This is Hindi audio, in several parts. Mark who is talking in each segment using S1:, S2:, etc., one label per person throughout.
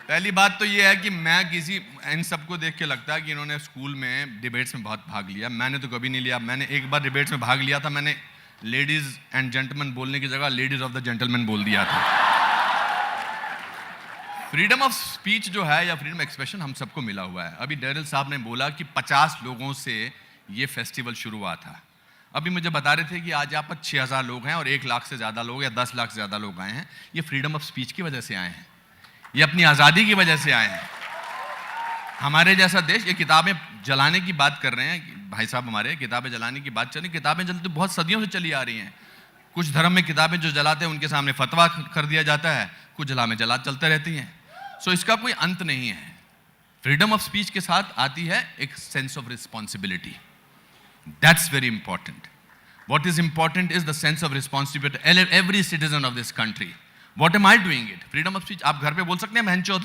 S1: पहली बात तो ये है कि मैं इन सबको देख के लगता है कि इन्होंने स्कूल में डिबेट्स में बहुत भाग लिया। मैंने तो कभी नहीं लिया। मैंने एक बार डिबेट्स में भाग लिया था, मैंने लेडीज एंड जेंटलमैन बोलने की जगह लेडीज ऑफ द जेंटलमैन बोल दिया था। फ्रीडम ऑफ स्पीच जो है या फ्रीडम एक्सप्रेशन हम सबको मिला हुआ है। अभी डेरिल साहब ने बोला कि 50 लोगों से ये फेस्टिवल शुरू हुआ था। अभी मुझे बता रहे थे कि आज यहाँ पर 6000 लोग हैं और 1 लाख से ज़्यादा लोग या 10 लाख से ज़्यादा लोग आए हैं। ये फ्रीडम ऑफ स्पीच की वजह से आए हैं, ये अपनी आज़ादी की वजह से आए हैं। हमारे जैसा देश, ये किताबें जलाने की बात कर रहे हैं भाई साहब, हमारे किताबें जलाने की बात चली। किताबें जलती बहुत सदियों से चली आ रही हैं। कुछ धर्म में किताबें जो जलाते हैं उनके सामने फतवा कर दिया जाता है, कुछ जला में जला चलते रहती हैं। सो इसका कोई अंत नहीं है। फ्रीडम ऑफ स्पीच के साथ आती है एक sense of responsibility. That's very important. What is important is the sense of responsibility every citizen of this country. What am I doing it? Freedom of speech. आप घर पे बोल सकते हैं बहनचोद?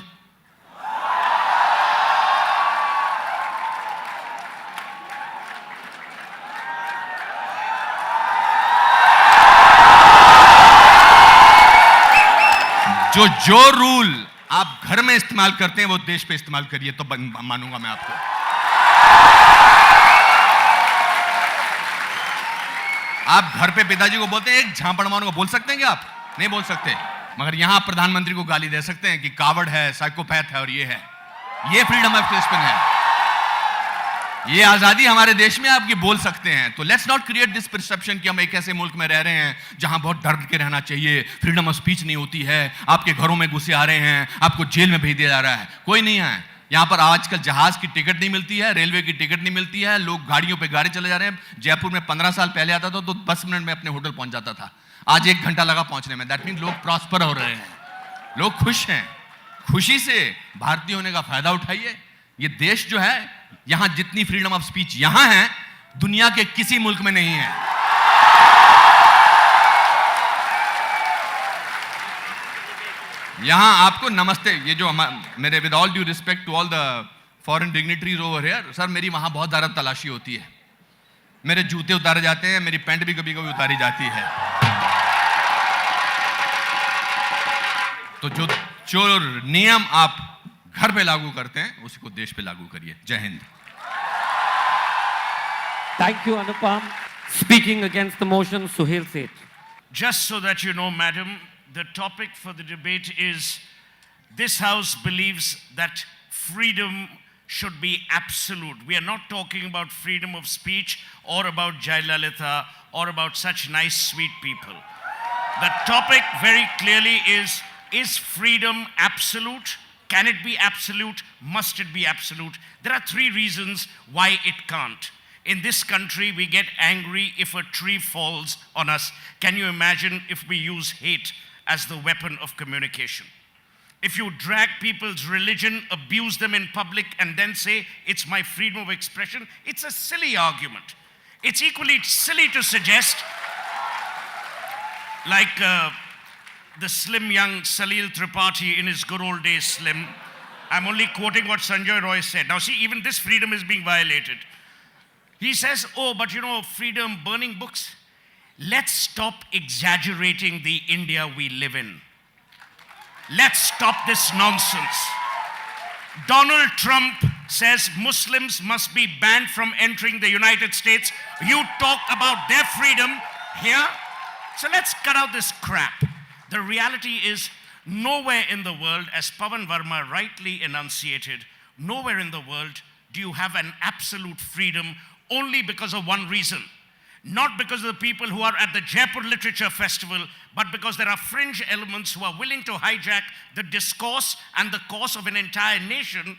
S1: जो रूल आप घर में इस्तेमाल करते हैं वो देश पे इस्तेमाल करिए तो मानूंगा मैं आपको। आप घर पे पिताजी को बोलते हैं एक झापड़ मारूंगा, बोल सकते हैं क्या आप? नहीं बोल सकते। मगर यहां आप प्रधानमंत्री को गाली दे सकते हैं कि कावड़ है, साइकोपैथ है और ये है। ये फ्रीडम ऑफ एक्सप्रेशन है। ये आजादी हमारे देश में आपकी बोल सकते हैं। तो let's not create this perception कि हम एक ऐसे मुल्क में रह रहे हैं जहां बहुत डर के रहना चाहिए, फ्रीडम ऑफ स्पीच नहीं होती है, आपके घरों में घुसे आ रहे हैं, आपको जेल में भेज दिया जा रहा है। कोई नहीं है यहाँ पर। आजकल जहाज की टिकट नहीं मिलती है, रेलवे की टिकट नहीं मिलती है, लोग गाड़ियों पे गाड़ी चले जा रहे हैं। जयपुर में 15 साल पहले आता था तो 10 मिनट में अपने होटल पहुंच जाता था, आज 1 घंटा लगा पहुंचने में। दैट मीन लोग प्रॉस्पर हो रहे हैं, लोग खुश हैं। खुशी से भारतीय होने का फायदा उठाइए। ये देश जो है, यहां जितनी फ्रीडम ऑफ स्पीच यहां है, दुनिया के किसी मुल्क में नहीं है। यहां आपको नमस्ते, ये जो मेरे with all due respect to all the foreign dignitaries over here, sir मेरी वहां बहुत ज्यादा तलाशी होती है। मेरे जूते उतारे जाते हैं, मेरी पैंट भी कभी कभी उतारी जाती है। तो जो नियम आप घर पे लागू करते हैं उसी को देश पे लागू करिए। जय Hind.
S2: Thank you, Anupam. Speaking against the motion, Suhail Seth.
S3: Just so that you know, madam, the topic for the debate is this House believes that freedom should be absolute. We are not talking about freedom of speech or about Jayalalitha or about such nice, sweet people. The topic very clearly is freedom absolute? Can it be absolute? Must it be absolute? There are 3 reasons why it can't. In this country, we get angry if a tree falls on us. Can you imagine if we use hate as the weapon of communication? If you drag people's religion, abuse them in public, and then say, it's my freedom of expression, it's a silly argument. It's equally silly to suggest, like the slim young Salil Tripathi in his good old days, slim. I'm only quoting what Sanjay Roy said. Now see, even this freedom is being violated. He says, oh, but you know, freedom, burning books. Let's stop exaggerating the India we live in. Let's stop this nonsense. Donald Trump says Muslims must be banned from entering the United States. You talk about their freedom here. So let's cut out this crap. The reality is, nowhere in the world, as Pawan Verma rightly enunciated, nowhere in the world do you have an absolute freedom only because of one reason. Not because of the people who are at the Jaipur Literature Festival, but because there are fringe elements who are willing to hijack the discourse and the cause of an entire nation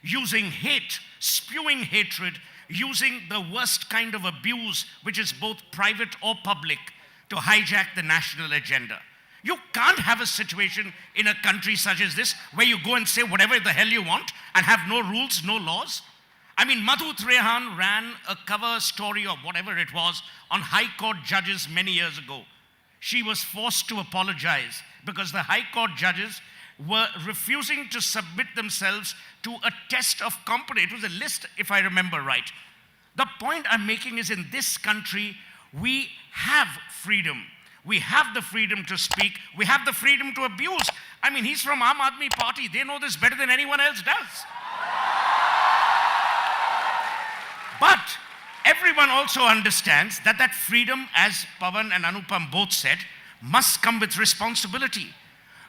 S3: using hate, spewing hatred, using the worst kind of abuse, which is both private or public, to hijack the national agenda. You can't have a situation in a country such as this where you go and say whatever the hell you want and have no rules, no laws. I mean, Madhu Trehan ran a cover story or whatever it was on High Court judges many years ago. She was forced to apologize because the High Court judges were refusing to submit themselves to a test of competence. It was a list, if I remember right. The point I'm making is, in this country, we have freedom. We have the freedom to speak. We have the freedom to abuse. I mean, he's from Aam Aadmi Party. They know this better than anyone else does. But everyone also understands that that freedom, as Pawan and Anupam both said, must come with responsibility.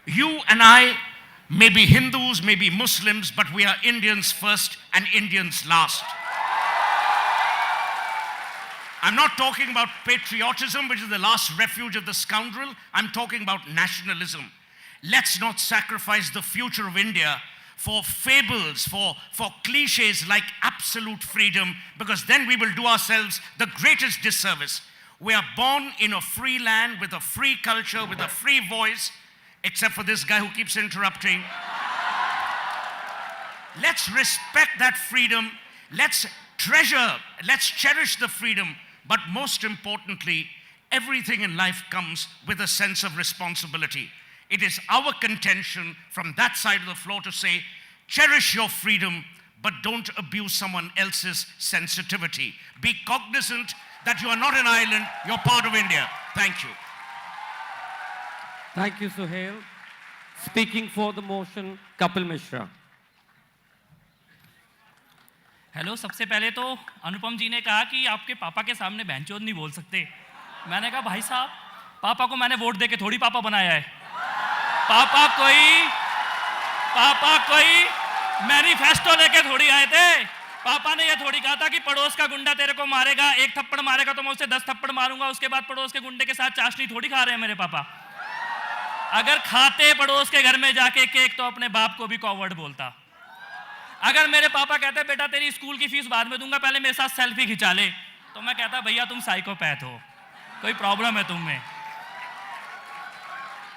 S3: You and I may be Hindus, may be Muslims, but we are Indians first and Indians last. I'm not talking about patriotism, which is the last refuge of the scoundrel. I'm talking about nationalism. Let's not sacrifice the future of India for fables, for cliches like absolute freedom, because then we will do ourselves the greatest disservice. We are born in a free land with a free culture, with a free voice, except for this guy who keeps interrupting. Let's respect that freedom. Let's treasure, let's cherish the freedom. But most importantly, everything in life comes with a sense of responsibility. It is our contention from that side of the floor to say, cherish your freedom, but don't abuse someone else's sensitivity. Be cognizant that you are not an island, you're part of India. Thank you.
S2: Thank you, Suhail. Speaking for the motion, Kapil Mishra.
S4: Hello, सबसे पहले तो अनुपम जी ने कहा कि आपके पापा के सामने बहनचोद नहीं बोल सकते। मैंने कहा भाई साहब, पापा को मैंने वोट देके थोड़ी पापा बनाया है। पापा कोई मैनिफेस्टो लेके थोड़ी आए थे। पापा ने ये थोड़ी कहा था कि पड़ोस का गुंडा तेरे को मारेगा, एक थप्पड़ मारेगा तो मैं उसे 10 थप्पड़ मारूंगा, उसके बाद पड़ोस के गुंडे के साथ चाशनी थोड़ी खा रहे हैं मेरे पापा। अगर खाते पड़ोस के घर में जाके केक तो अपने बाप को भी कॉवर्ड बोलता। अगर मेरे पापा कहते बेटा तेरी स्कूल की फीस बाद में दूंगा, पहले मेरे साथ सेल्फी खिंचा ले, तो मैं कहता भैया तुम साइकोपैथ हो, कोई प्रॉब्लम है तुम में।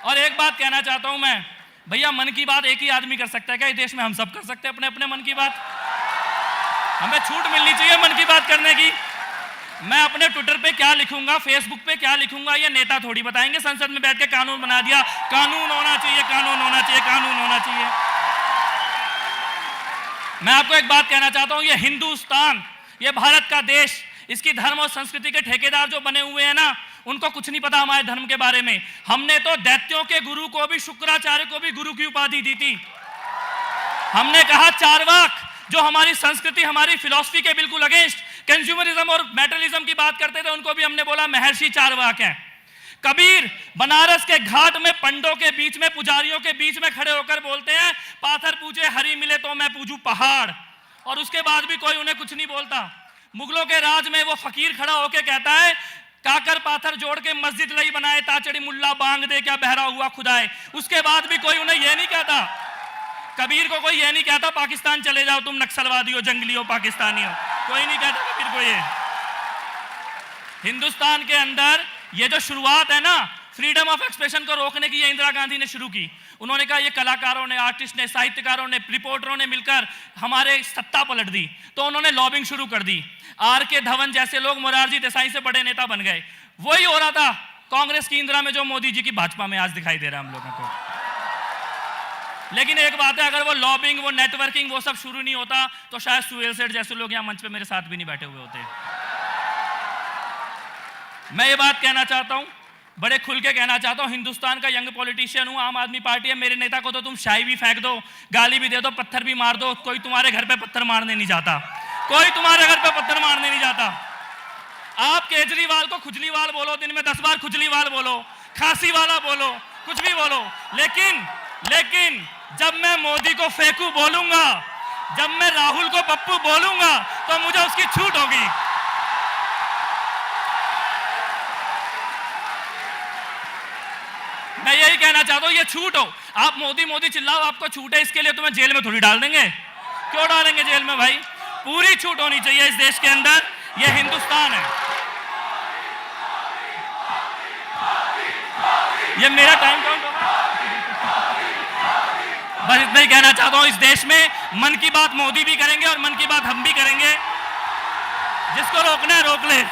S4: और एक बात कहना चाहता हूं मैं, भैया मन की बात एक ही आदमी कर सकता है क्या? इस देश में हम सब कर सकते हैं अपने अपने मन की बात? हमें छूट मिलनी चाहिए मन की बात करने की। मैं अपने ट्विटर पे क्या लिखूंगा, फेसबुक पे क्या लिखूंगा, ये नेता थोड़ी बताएंगे। संसद में बैठ के कानून बना दिया, कानून होना चाहिए, कानून होना चाहिए, कानून होना चाहिए। मैं आपको एक बात कहना चाहता हूं, ये हिंदुस्तान, ये भारत का देश, इसकी धर्म और संस्कृति के ठेकेदार जो बने हुए हैं ना, उनको कुछ नहीं पता हमारे धर्म के बारे में। हमने तो दैत्यों के गुरु को भी, शुक्राचार्य को भी गुरु की उपाधि दी थी। हमने कहा चारवाक, जो हमारी संस्कृति, हमारी फिलॉसफी के बिल्कुल अगेंस्ट कंज्यूमरिज्म और मेटलिज्म की बात करते थे, उनको भी हमने बोला महर्षि चारवाक हैं। कबीर बनारस के घाट में पंडों के बीच में, पुजारियों के बीच में खड़े होकर बोलते हैं, पाथर पूजे हरि मिले तो मैं पूजू पहाड़, और उसके बाद भी कोई उन्हें कुछ नहीं बोलता। मुगलों के राज में वो फकीर खड़ा होकर कहता है, काकर पाथर जोड़ के मस्जिद लई बनाए, ताचड़ी मुल्ला बांग दे क्या बहरा हुआ खुदाए। उसके बाद भी कोई उन्हें यह नहीं कहता, कबीर को कोई यह नहीं कहता पाकिस्तान चले जाओ तुम नक्सलवादी हो, जंगली हो, पाकिस्तानी हो, कोई नहीं कहता कबीर को। ये हिंदुस्तान के अंदर ये जो शुरुआत है ना फ्रीडम ऑफ एक्सप्रेशन को रोकने की, ये इंदिरा गांधी ने शुरू की। उन्होंने कहा ये कलाकारों ने, आर्टिस्ट ने, साहित्यकारों ने, रिपोर्टरों ने मिलकर हमारे सत्ता पलट दी, तो उन्होंने लॉबिंग शुरू कर दी। आर.के. धवन जैसे लोग मोरारजी देसाई से बड़े नेता बन गए। वही हो रहा था कांग्रेस की इंदिरा में जो मोदी जी की भाजपा में आज दिखाई दे रहा है हम लोगों को। लेकिन एक बात है, अगर वो लॉबिंग, वो नेटवर्किंग, वो सब शुरू नहीं होता तो शायद सुहेल सेठ जैसे लोग यहाँ मंच पे मेरे साथ भी नहीं बैठे हुए होते। मैं ये बात कहना चाहता हूं, बड़े खुल के कहना चाहता हूं, हिंदुस्तान का यंग पॉलिटिशियन हूं, आम आदमी पार्टी है। मेरे नेता को तो तुम शाही भी फेंक दो, गाली भी दे दो, पत्थर भी मार दो, कोई तुम्हारे घर पे पत्थर मारने नहीं जाता, कोई तुम्हारे घर पे पत्थर मारने नहीं जाता। आप केजरीवाल को खुजलीवाल बोलो, दिन में 10 बार खुजलीवाल बोलो, खांसी वाला बोलो, कुछ भी बोलो, लेकिन जब मैं मोदी को फेंकू बोलूंगा, जब मैं राहुल को पप्पू बोलूंगा, तो मुझे उसकी छूट होगी। मैं यही कहना चाहता हूं, ये छूट हो। आप मोदी मोदी चिल्लाओ, आपको छूट है, इसके लिए तुम्हें जेल में थोड़ी डाल देंगे। क्यों डालेंगे जेल में भाई? पूरी छूट होनी चाहिए इस देश के अंदर। ये हिंदुस्तान है। ये मेरा टाइम काउंट होगा। बस इतना ही कहना चाहता हूं, इस देश में मन की बात मोदी भी करेंगे और मन की बात हम भी करेंगे। जिसको रोकना है रोक ले।